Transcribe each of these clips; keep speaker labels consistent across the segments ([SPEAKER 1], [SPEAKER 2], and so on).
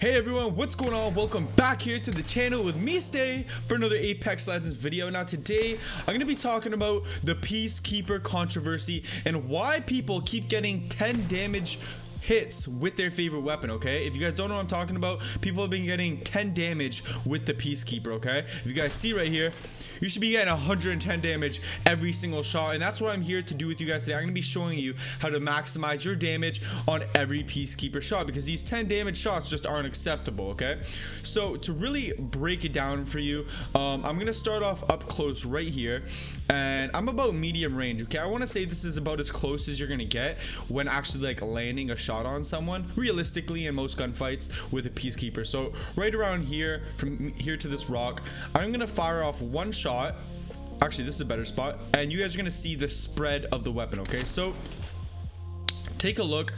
[SPEAKER 1] Hey everyone, what's going on? Welcome back here to the channel with me, Stay, for another Apex Legends video. Now today, I'm going to be talking about the Peacekeeper controversy and why people keep getting 10 damage hits with their favorite weapon, okay? If you guys don't know what I'm talking about, people have been getting 10 damage with the Peacekeeper, okay? If you guys see right here, you should be getting 110 damage every single shot, and that's what I'm here to do with you guys today. I'm going to be showing you how to maximize your damage on every Peacekeeper shot, because these 10 damage shots just aren't acceptable, okay? So to really break it down for you, I'm going to start off up close right here, and I'm about medium range, okay? I want to say this is about as close as you're going to get when actually like landing a shot on someone realistically in most gunfights with a Peacekeeper. So right around here, from here to this rock, I'm going to fire off one shot. Actually, this is a better spot, and you guys are gonna see the spread of the weapon, okay? So take a look.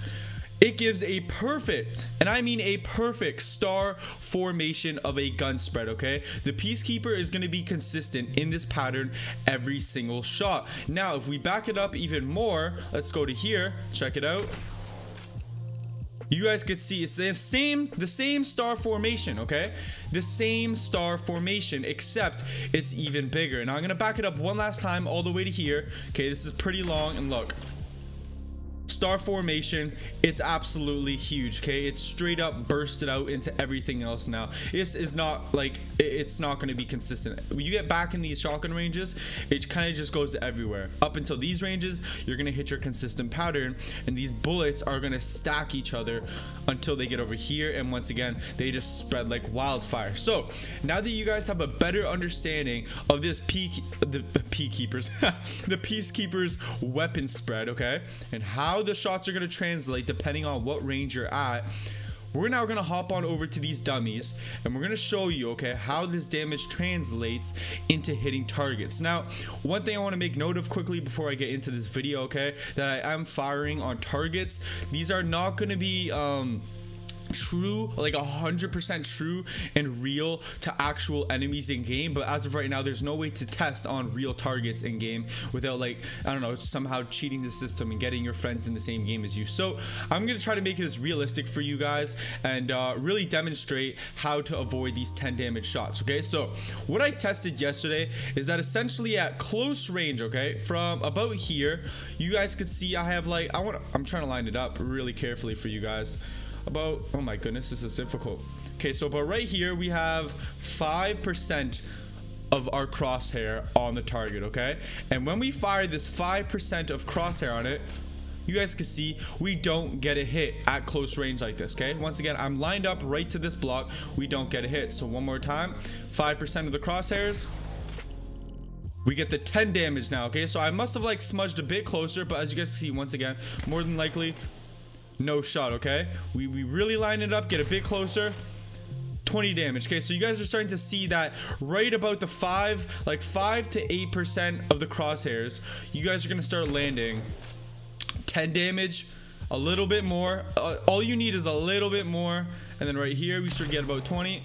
[SPEAKER 1] It gives a perfect, and I mean a perfect, star formation of a gun spread, okay? The Peacekeeper is going to be consistent in this pattern every single shot. Now, if we back it up even more, let's go to here, check it out. You guys could see it's the same star formation, okay? The same star formation, except it's even bigger. And I'm gonna back it up one last time all the way to here. Okay, this is pretty long, and look. Star formation, it's absolutely huge, okay? It's straight up bursted out into everything else now. This is not like, it's not going to be consistent. When you get back in these shotgun ranges, it kind of just goes everywhere. Up until these ranges, you're going to hit your consistent pattern, and these bullets are going to stack each other until they get over here, and once again, they just spread like wildfire. So now that you guys have a better understanding of this the Peacekeeper's weapon spread, okay, and how the shots are going to translate depending on what range you're at, we're now going to hop on over to these dummies, and we're going to show you, okay, how this damage translates into hitting targets. Now, one thing I want to make note of quickly before I get into this video, okay, that I am firing on targets. These are not going to be true, like 100% true and real to actual enemies in game, but as of right now, there's no way to test on real targets in game without, like, I don't know, somehow cheating the system and getting your friends in the same game as you. So I'm gonna try to make it as realistic for you guys and really demonstrate how to avoid these 10 damage shots, okay? So what I tested yesterday is that essentially at close range, okay, from about here, you guys could see I have like, I'm trying to line it up really carefully for you guys. About, oh my goodness, this is difficult. Okay, so about right here we have 5% of our crosshair on the target, okay? And when we fire this 5% of crosshair on it, you guys can see we don't get a hit at close range like this, okay? Once again, I'm lined up right to this block, we don't get a hit. So one more time, 5% of the crosshairs, we get the 10 damage now, okay? So I must have like smudged a bit closer, but as you guys can see, once again, more than likely no shot, okay? We really line it up, get a bit closer, 20 damage, okay? So you guys are starting to see that right about the 5 to 8% of the crosshairs, you guys are gonna start landing 10 damage, a little bit more. All you need is a little bit more, and then right here we should get about 20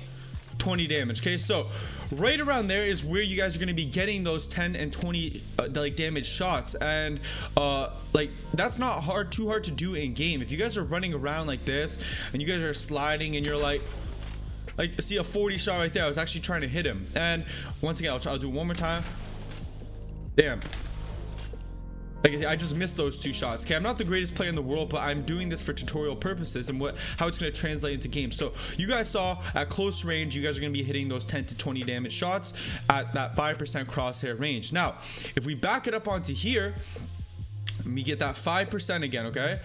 [SPEAKER 1] damage, okay? So right around there is where you guys are going to be getting those 10 and 20 like damage shots, and like that's not too hard to do in game. If you guys are running around like this and you guys are sliding and you're like see a 40 shot right there, I was actually trying to hit him, and once again I'll do one more time. Damn, like I just missed those 2 shots. Okay, I'm not the greatest player in the world, but I'm doing this for tutorial purposes and how it's going to translate into game. So you guys saw at close range, you guys are going to be hitting those 10 to 20 damage shots at that 5% crosshair range. Now, if we back it up onto here, we get that 5% again, okay?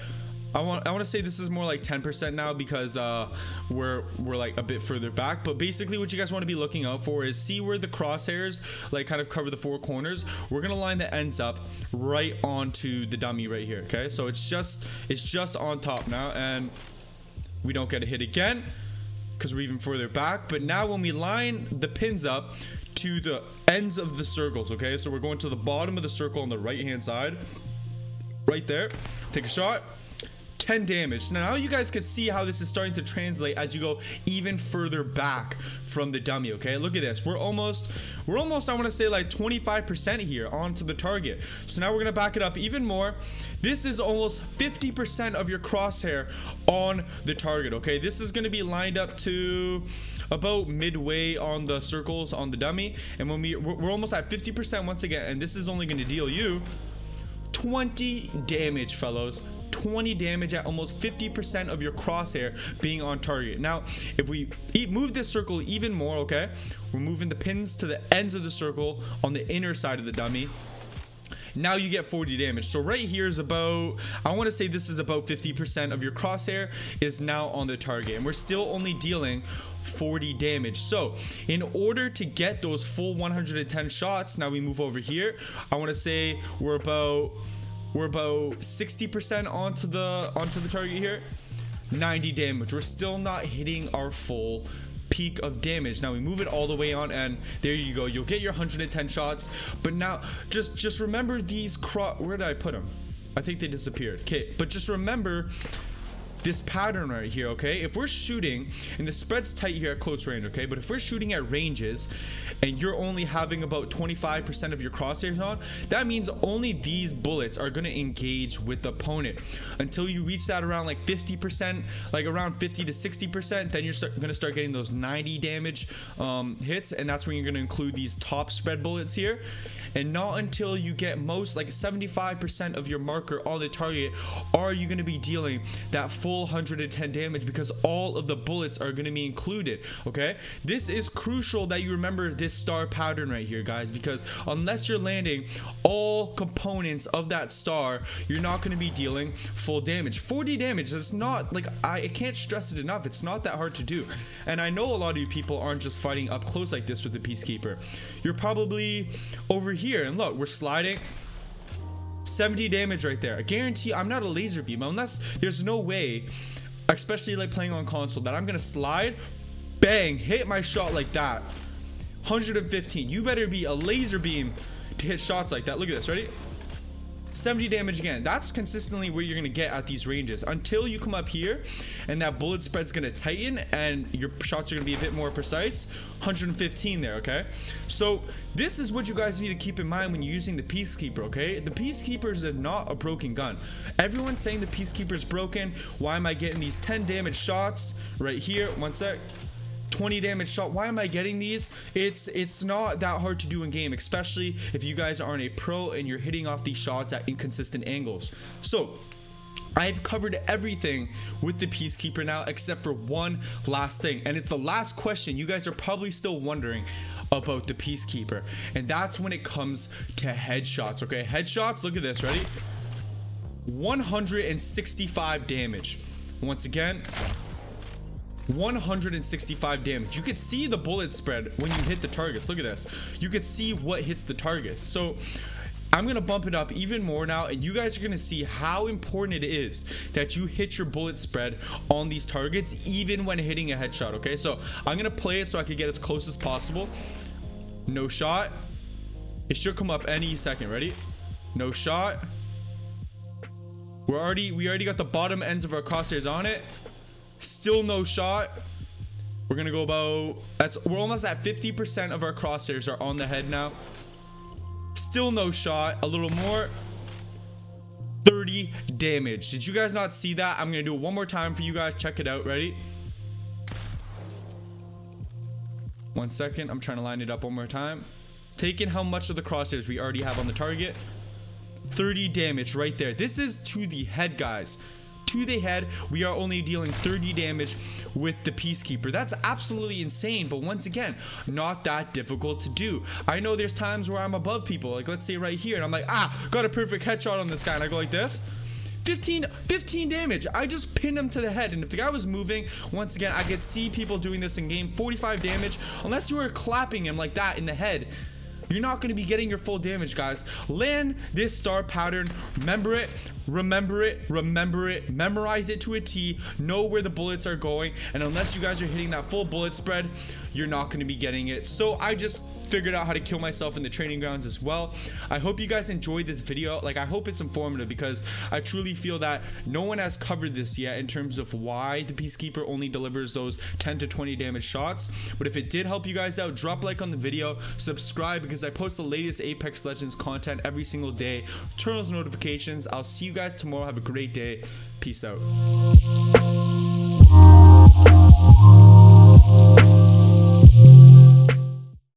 [SPEAKER 1] I want to say this is more like 10% now because we're like a bit further back, but basically what you guys want to be looking out for is see where the crosshairs like kind of cover the 4 corners. We're gonna line the ends up right onto the dummy right here, okay? So it's just on top now, and we don't get a hit again because we're even further back. But now when we line the pins up to the ends of the circles, okay, so we're going to the bottom of the circle on the right hand side right there, take a shot, 10 damage. So now you guys can see how this is starting to translate as you go even further back from the dummy. Okay, look at this. We're almost I want to say like 25% here onto the target. So now we're gonna back it up even more. This is almost 50% of your crosshair on the target. Okay, this is gonna be lined up to about midway on the circles on the dummy, and when we're almost at 50% once again, and this is only going to deal you 20 damage, fellows. 20 damage at almost 50% of your crosshair being on target. Now if we move this circle even more, okay, we're moving the pins to the ends of the circle on the inner side of the dummy. Now you get 40 damage. So right here is about, I want to say this is about 50% of your crosshair is now on the target, and we're still only dealing 40 damage. So in order to get those full 110 shots, now we move over here. I want to say we're about 60% onto the target here. 90 damage. We're still not hitting our full peak of damage. Now we move it all the way on, and there you go. You'll get your 110 shots. But now just remember these where did I put them? I think they disappeared. Okay, but just remember this pattern right here. Okay, if we're shooting, and the spread's tight here at close range, okay, but if we're shooting at ranges and you're only having about 25% of your crosshairs on, that means only these bullets are going to engage with the opponent until you reach that around like 50%, like around 50 to 60%. Then you're going to start getting those 90 damage hits, and that's when you're going to include these top spread bullets here. And not until you get most like 75% of your marker on the target are you going to be dealing that full 110 damage, because all of the bullets are going to be included. Okay, this is crucial that you remember this star pattern right here, guys, because unless you're landing all components of that star, you're not going to be dealing full damage. 40 damage is not like, I can't stress it enough, it's not that hard to do. And I know a lot of you people aren't just fighting up close like this with the Peacekeeper. You're probably over here, and look, we're sliding. 70 damage right there. I guarantee I'm not a laser beam, unless there's no way, especially like playing on console, that I'm gonna slide, bang, hit my shot like that. 115. You better be a laser beam to hit shots like that. Look at this. Ready? 70 damage again. That's consistently where you're gonna get at these ranges until you come up here and that bullet spread's gonna tighten and your shots are gonna be a bit more precise. 115 there. Okay, so this is what you guys need to keep in mind when you're using the Peacekeeper. Okay, the Peacekeeper is not a broken gun. Everyone's saying the Peacekeeper is broken. Why am I getting these 10 damage shots right here? One sec. 20 damage shot. Why am I getting these? It's not that hard to do in game, especially if you guys aren't a pro and you're hitting off these shots at inconsistent angles. So I've covered everything with the Peacekeeper now except for one last thing, and it's the last question you guys are probably still wondering about the Peacekeeper, and that's when it comes to headshots. Okay, headshots, look at this. Ready? 165 damage. Once again, 165 damage. You could see the bullet spread when you hit the targets. Look at this. You could see what hits the targets. So I'm gonna bump it up even more now, and you guys are gonna see how important it is that you hit your bullet spread on these targets even when hitting a headshot. Okay, so I'm gonna play it so I can get as close as possible. No shot. It should come up any second. Ready? No shot. We already got the bottom ends of our crosshairs on it. Still no shot. We're gonna go about, we're almost at 50% of our crosshairs are on the head now. Still no shot. A little more. 30 damage. Did you guys not see that? I'm gonna do it one more time for you guys. Check it out. Ready? 1 second. I'm trying to line it up one more time. Taking how much of the crosshairs we already have on the target. 30 damage right there. This is to the head, guys. To the head, we are only dealing 30 damage with the Peacekeeper. That's absolutely insane, but once again, not that difficult to do. I know there's times where I'm above people, like let's say right here, and I'm like, got a perfect headshot on this guy, and I go like this. 15 damage. I just pinned him to the head, and if the guy was moving, once again, I could see people doing this in game. 45 damage. Unless you were clapping him like that in the head, you're not going to be getting your full damage, guys. Land this star pattern. Remember it. remember it, memorize it to a T, know where the bullets are going, and unless you guys are hitting that full bullet spread, you're not going to be getting it. So I just figured out how to kill myself in the training grounds as well. I hope you guys enjoyed this video. Like, I hope it's informative, because I truly feel that no one has covered this yet in terms of why the Peacekeeper only delivers those 10 to 20 damage shots. But if it did help you guys out, drop a like on the video, subscribe, because I post the latest Apex Legends content every single day. Turn those notifications. I'll see you guys tomorrow. Have a great day. Peace out.